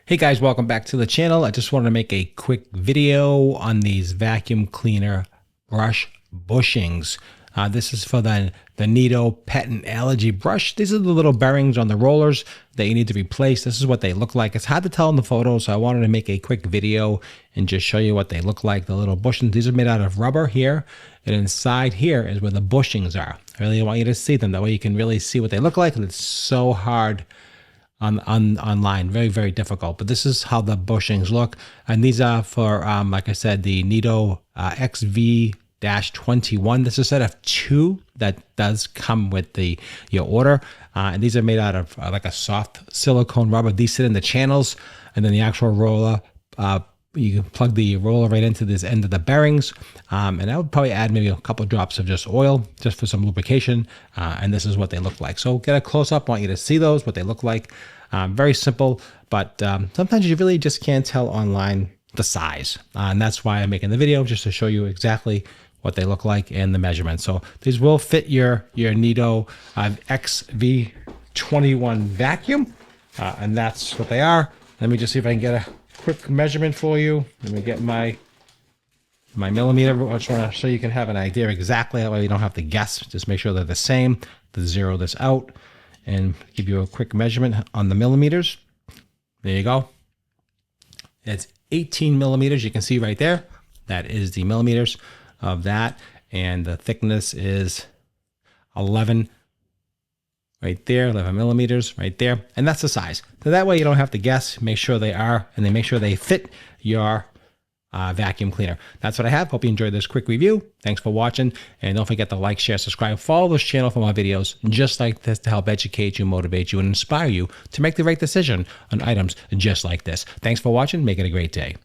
Hey guys, welcome back to the channel. I just wanted to make a quick video on these vacuum cleaner brush bushings. This is for the Neato Pet and Allergy brush. These are the little bearings on the rollers that you need to replace. This is what they look like. It's hard to tell in the photo, so I wanted to make a quick video and just show you what they look like, the little bushings. These are made out of rubber here, and inside here is where the bushings are. I really want you to see them. That way you can really see what they look like, and it's so hard online, very difficult. But this is how the bushings look, and these are for like I said, the Neato XV-21. This is a set of 2 that does come with your order, and these are made out of like a soft silicone rubber. These sit in the channels, and then the actual roller, you can plug the roller right into this end of the bearings, and I would probably add maybe a couple of drops of just oil just for some lubrication, and this is what they look like. So get a close-up. I want you to see those, what they look like. Very simple, but sometimes you really just can't tell online the size, and that's why I'm making the video, just to show you exactly what they look like and the measurements. So these will fit your Neato XV-21 vacuum, and that's what they are. Let me just see if I can get a quick measurement for you. Let me get my millimeter. I just want to so you can have an idea exactly. That way you don't have to guess. Just make sure they're the same. To zero this out and give you a quick measurement on the millimeters. There you go. It's 18 millimeters. You can see right there. That is the millimeters of that, and the thickness is 11. Right there, 11 millimeters right there. And that's the size. So that way you don't have to guess. Make sure they are, and they make sure they fit your vacuum cleaner. That's what I have. Hope you enjoyed this quick review. Thanks for watching. And don't forget to like, share, subscribe, follow this channel for more videos just like this to help educate you, motivate you, and inspire you to make the right decision on items just like this. Thanks for watching. Make it a great day.